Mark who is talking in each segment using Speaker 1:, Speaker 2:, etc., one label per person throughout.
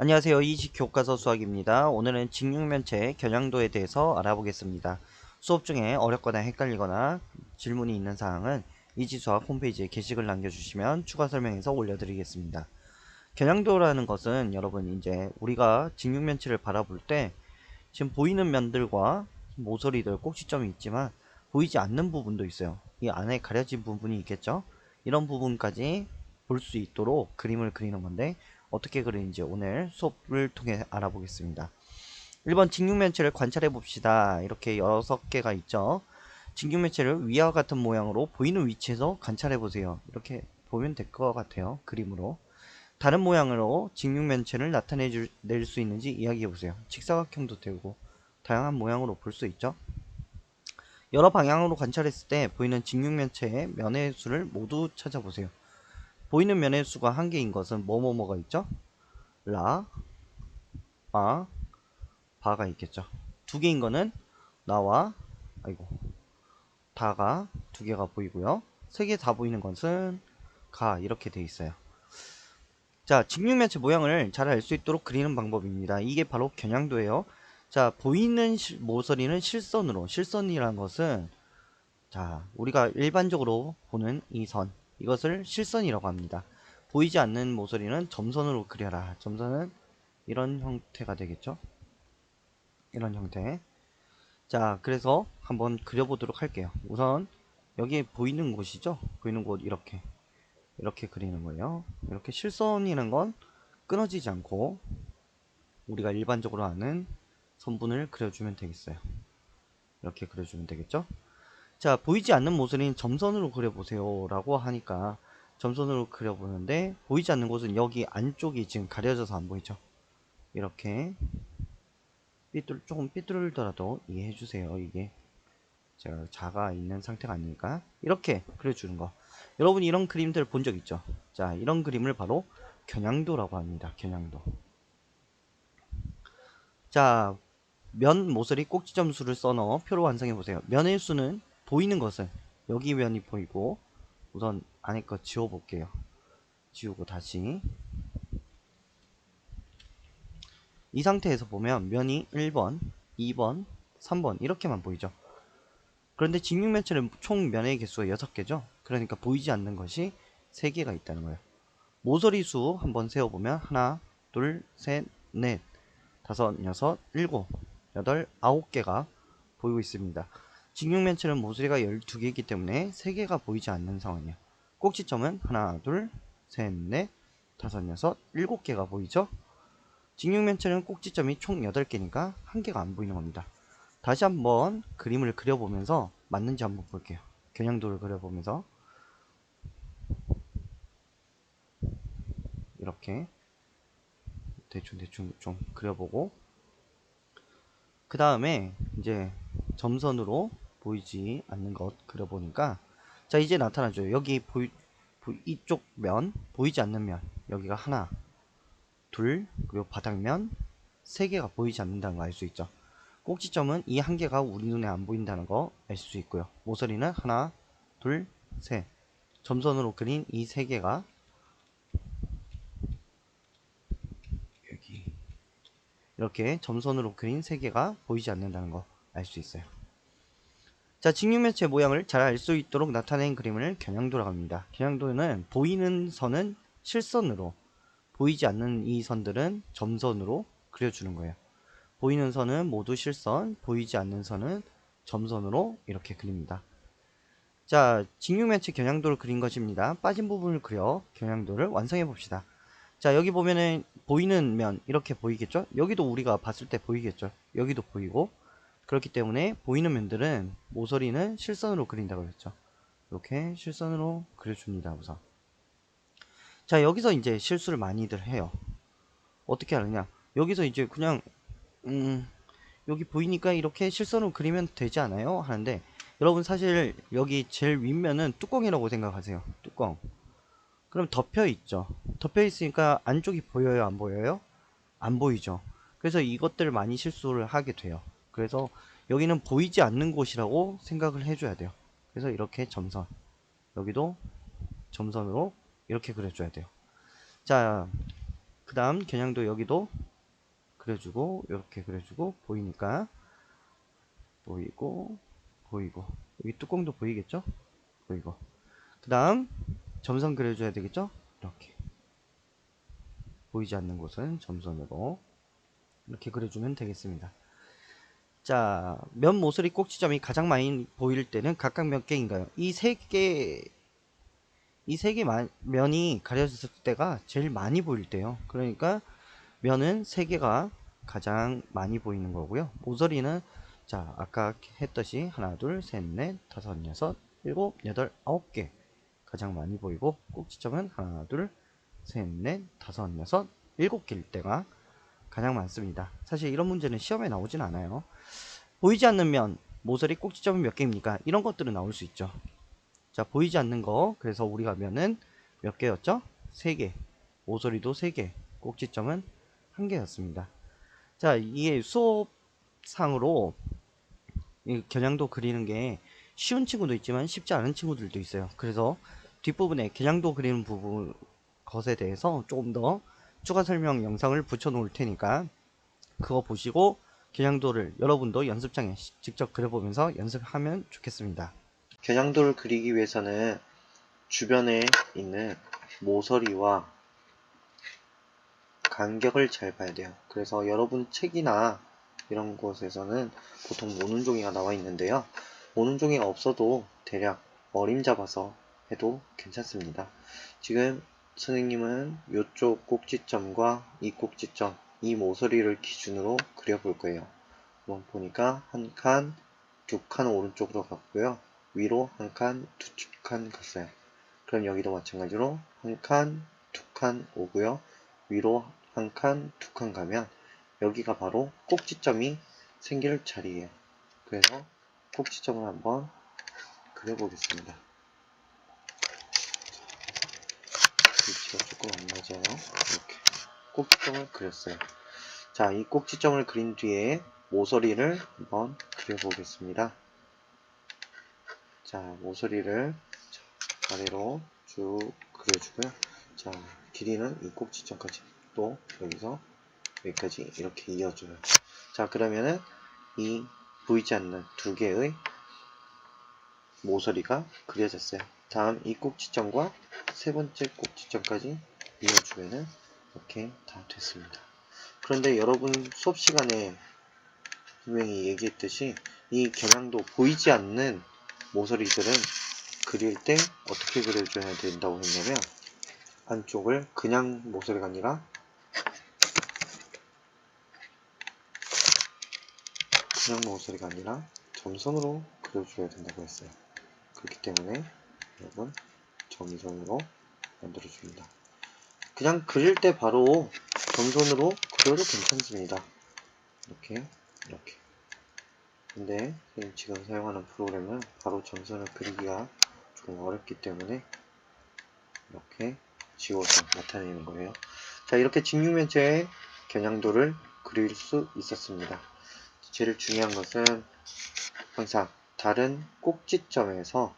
Speaker 1: 안녕하세요. 이직교과서 수학입니다. 오늘은 직육면체 겨냥도에 대해서 알아보겠습니다. 수업 중에 어렵거나 헷갈리거나 질문이 있는 사항은 이지수학 홈페이지에 게시글 남겨주시면 추가 설명해서 올려드리겠습니다. 겨냥도라는 것은 여러분 이제 우리가 직육면체를 바라볼 때 지금 보이는 면들과 모서리들 꼭지점이 있지만 보이지 않는 부분도 있어요. 이 안에 가려진 부분이 있겠죠. 이런 부분까지 볼 수 있도록 그림을 그리는 건데 어떻게 그리는지 오늘 수업을 통해 알아보겠습니다. 1번 직육면체를 관찰해 봅시다. 이렇게 6개가 있죠. 직육면체를 위와 같은 모양으로 보이는 위치에서 관찰해 보세요. 이렇게 보면 될 것 같아요. 그림으로. 다른 모양으로 직육면체를 나타낼 수 있는지 이야기해 보세요. 직사각형도 되고 다양한 모양으로 볼 수 있죠. 여러 방향으로 관찰했을 때 보이는 직육면체의 면의 수를 모두 찾아보세요. 보이는 면의 수가 한 개인 것은 뭐뭐뭐가 있죠? 라, 바, 바가 있겠죠. 두 개인 거는 나와 아이고 다가 두 개가 보이고요. 세 개 다 보이는 것은 가 이렇게 돼 있어요. 자, 직육면체 모양을 잘 알 수 있도록 그리는 방법입니다. 이게 바로 겨냥도예요. 자, 보이는 모서리는 실선으로, 실선이라는 것은 자, 우리가 일반적으로 보는 이 선, 이것을 실선이라고 합니다. 보이지 않는 모서리는 점선으로 그려라. 점선은 이런 형태가 되겠죠. 이런 형태. 자, 그래서 한번 그려보도록 할게요. 우선 여기 보이는 곳이죠. 보이는 곳 이렇게 그리는 거예요. 이렇게 실선이라는 건 끊어지지 않고 우리가 일반적으로 아는 선분을 그려주면 되겠어요. 이렇게 그려주면 되겠죠. 자, 보이지 않는 모서리는 점선으로 그려보세요 라고 하니까 점선으로 그려보는데 보이지 않는 곳은 여기 안쪽이 지금 가려져서 안 보이죠. 이렇게 조금 삐뚤더라도 이해해 주세요. 이게 제가 자가 있는 상태가 아니니까 이렇게 그려주는 거. 여러분 이런 그림들 본 적 있죠? 자, 이런 그림을 바로 겨냥도라고 합니다. 겨냥도. 자, 면 모서리 꼭지점 수를 써넣어 표로 완성해 보세요. 면의 수는 보이는 것은 여기 면이 보이고 우선 안에 거 지워 볼게요. 지우고 다시 이 상태에서 보면 면이 1번, 2번, 3번 이렇게만 보이죠. 그런데 직육면체는 총 면의 개수가 6개죠. 그러니까 보이지 않는 것이 3개가 있다는 거예요. 모서리 수 한번 세어보면 하나, 둘, 셋, 넷, 다섯, 여섯, 일곱, 여덟, 9개가 보이고 있습니다. 직육면체는 모서리가 12개이기 때문에 3개가 보이지 않는 상황이에요. 꼭지점은 하나, 둘, 셋, 넷, 다섯, 여섯, 7개가 보이죠? 직육면체는 꼭지점이 총 8개니까 1개가 안 보이는 겁니다. 다시 한번 그림을 그려보면서 맞는지 한번 볼게요. 겨냥도를 그려보면서 이렇게 대충 좀 그려보고 그 다음에 이제 점선으로 보이지 않는 것 그려보니까 자 이제 나타나죠. 여기 이쪽 면 보이지 않는 면 여기가 하나 둘 그리고 바닥면 3개가 보이지 않는다는 거 알 수 있죠. 꼭지점은 이 한 개가 우리 눈에 안 보인다는 거 알 수 있고요. 모서리는 하나 둘 셋 점선으로 그린 이 3개가 여기 이렇게 점선으로 그린 3개가 보이지 않는다는 거 알 수 있어요. 자, 직육면체 모양을 잘 알 수 있도록 나타낸 그림을 겨냥도라고 합니다. 겨냥도는 보이는 선은 실선으로, 보이지 않는 이 선들은 점선으로 그려주는 거예요. 보이는 선은 모두 실선, 보이지 않는 선은 점선으로 이렇게 그립니다. 자, 직육면체 겨냥도를 그린 것입니다. 빠진 부분을 그려 겨냥도를 완성해 봅시다. 자, 여기 보면은 보이는 면 이렇게 보이겠죠? 여기도 우리가 봤을 때 보이겠죠? 여기도 보이고 그렇기 때문에 보이는 면들은 모서리는 실선으로 그린다고 했죠. 이렇게 실선으로 그려줍니다. 우선. 자, 여기서 이제 실수를 많이들 해요. 어떻게 하느냐? 여기서 이제 그냥 여기 보이니까 이렇게 실선으로 그리면 되지 않아요? 하는데 여러분 사실 여기 제일 윗면은 뚜껑이라고 생각하세요. 뚜껑. 그럼 덮여 있죠. 덮여 있으니까 안쪽이 보여요? 안 보여요? 안 보이죠. 그래서 이것들 많이 실수를 하게 돼요. 그래서 여기는 보이지 않는 곳이라고 생각을 해줘야 돼요. 그래서 이렇게 점선, 여기도 점선으로 이렇게 그려줘야 돼요. 자, 그 다음 겨냥도 여기도 그려주고 이렇게 그려주고 보이니까 보이고 보이고 여기 뚜껑도 보이겠죠? 보이고 그 다음 점선 그려줘야 되겠죠? 이렇게 보이지 않는 곳은 점선으로 이렇게 그려주면 되겠습니다. 자, 면 모서리 꼭지점이 가장 많이 보일 때는 각각 몇 개인가요? 이 세 개 면이 가려졌을 때가 제일 많이 보일 때요. 그러니까 면은 3개가 가장 많이 보이는 거고요. 모서리는 자, 아까 했듯이 하나, 둘, 셋, 넷, 다섯, 여섯, 일곱, 여덟, 9개 가장 많이 보이고 꼭지점은 하나, 둘, 셋, 넷, 다섯, 여섯, 7개일 때가 가장 많습니다. 사실 이런 문제는 시험에 나오진 않아요. 보이지 않는 면, 모서리 꼭지점은 몇 개입니까? 이런 것들은 나올 수 있죠. 자, 보이지 않는 거. 그래서 우리가 면은 몇 개였죠? 3개. 모서리도 3개. 꼭지점은 1개였습니다. 자, 이게 수업상으로 이 겨냥도 그리는 게 쉬운 친구도 있지만 쉽지 않은 친구들도 있어요. 그래서 뒷부분에 겨냥도 그리는 부분 것에 대해서 조금 더 추가 설명 영상을 붙여 놓을 테니까 그거 보시고 겨냥도를 여러분도 연습장에 직접 그려보면서 연습하면 좋겠습니다. 겨냥도를 그리기 위해서는 주변에 있는 모서리와 간격을 잘 봐야 돼요. 그래서 여러분 책이나 이런 곳에서는 보통 모눈 종이가 나와 있는데요. 모눈 종이가 없어도 대략 어림잡아서 해도 괜찮습니다. 지금 선생님은 이쪽 꼭지점과 이 꼭지점, 이 모서리를 기준으로 그려볼 거예요. 한번 보니까 한 칸, 2칸 오른쪽으로 갔고요. 위로 한 칸, 2칸 갔어요. 그럼 여기도 마찬가지로 한 칸, 2칸 오고요. 위로 한 칸, 2칸 가면 여기가 바로 꼭지점이 생길 자리예요. 그래서 꼭지점을 한번 그려보겠습니다. 위치가 조금 안 맞아요. 이렇게 꼭지점을 그렸어요. 자, 이 꼭지점을 그린 뒤에 모서리를 한번 그려보겠습니다. 자, 모서리를 아래로 쭉 그려주고요. 자, 길이는 이 꼭지점까지 또 여기서 여기까지 이렇게 이어줘요. 자, 그러면은 이 보이지 않는 2개의 모서리가 그려졌어요. 다음 이 꼭지점과 세 번째 꼭지점까지 이어주면은 이렇게 다 됐습니다. 그런데 여러분 수업 시간에 분명히 얘기했듯이 이 겨냥도 보이지 않는 모서리들은 그릴 때 어떻게 그려줘야 된다고 했냐면 안쪽을 그냥 모서리가 아니라 점선으로 그려줘야 된다고 했어요. 그렇기 때문에 여러분 점선으로 만들어줍니다. 그냥 그릴 때 바로 점선으로 그려도 괜찮습니다. 이렇게 근데 지금 사용하는 프로그램은 바로 점선을 그리기가 조금 어렵기 때문에 이렇게 지워서 나타내는 거예요. 자, 이렇게 직육면체의 겨냥도를 그릴 수 있었습니다. 제일 중요한 것은 항상 다른 꼭지점에서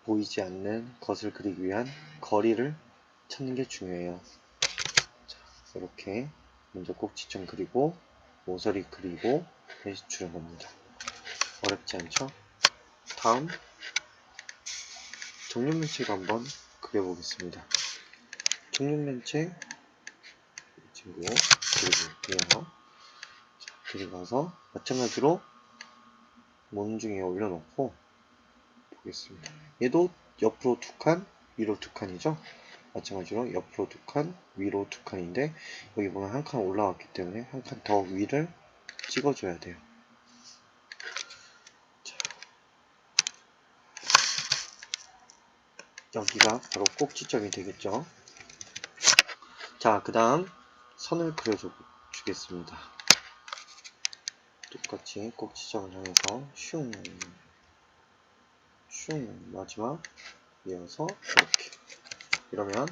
Speaker 1: 보이지 않는 것을 그리기 위한 거리를 찾는 게 중요해요. 자, 이렇게 먼저 꼭지점 그리고 모서리 그리고 해주는 겁니다. 어렵지 않죠? 다음 정육면체를 한번 그려보겠습니다. 정육면체 이 친구 그려볼게요. 자, 그리고서 마찬가지로 모눈중에 올려놓고 보겠습니다. 얘도 옆으로 2칸, 위로 2칸이죠? 마찬가지로 옆으로 2칸, 위로 2칸인데 여기 보면 한 칸 올라왔기 때문에 한 칸 더 위를 찍어줘야 돼요. 자, 여기가 바로 꼭지점이 되겠죠? 자, 그 다음 선을 그려주겠습니다. 똑같이 꼭지점을 향해서 슝 마지막 이어서 이렇게 이러면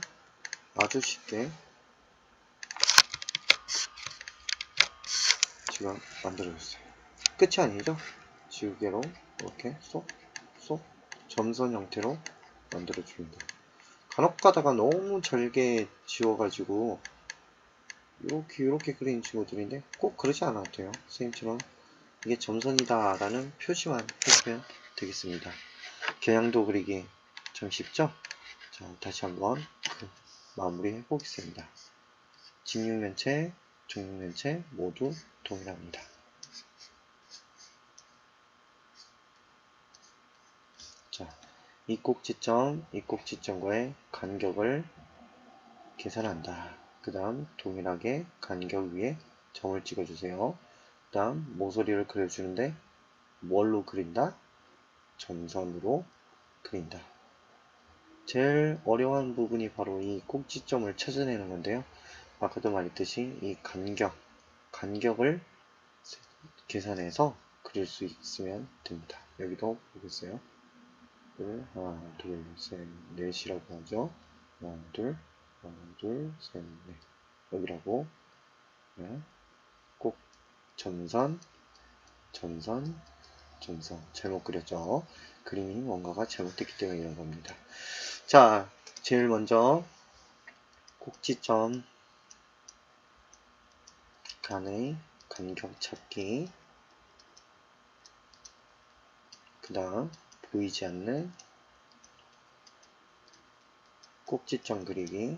Speaker 1: 아주 쉽게 지금 만들어졌어요. 끝이 아니죠? 지우개로 이렇게 쏙 점선 형태로 만들어줍니다.
Speaker 2: 간혹 가다가 너무 잘게 지워가지고 이렇게 그리는 친구들인데 꼭 그러지 않아도 돼요. 선생님처럼 이게 점선이다 라는 표시만 해주면 되겠습니다. 겨냥도 그리기 참 쉽죠? 자, 다시 한번 마무리 해보겠습니다. 직육면체, 중육면체 모두 동일합니다. 자, 이 꼭지점과의 간격을 계산한다. 그 다음 동일하게 간격 위에 점을 찍어주세요. 그 다음 모서리를 그려주는데 뭘로 그린다? 점선으로 그린다. 제일 어려운 부분이 바로 이 꼭지점을 찾아내는 건데요. 아까도 말했듯이 이 간격을 계산해서 그릴 수 있으면 됩니다. 여기도 보겠어요. 하나, 둘, 셋, 넷이라고 하죠. 하나, 둘, 셋, 넷. 여기라고. 네. 꼭 전선, 잘못 그렸죠. 그림이 뭔가가 잘못됐기 때문에 이런 겁니다. 자, 제일 먼저 꼭지점 간의 간격 찾기, 그 다음 보이지 않는 꼭지점 그리기,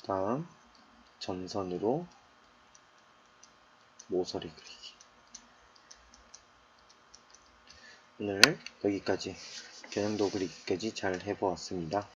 Speaker 2: 다음 점선으로 모서리 그리기. 오늘 여기까지 겨냥도 그리기까지 잘 해보았습니다.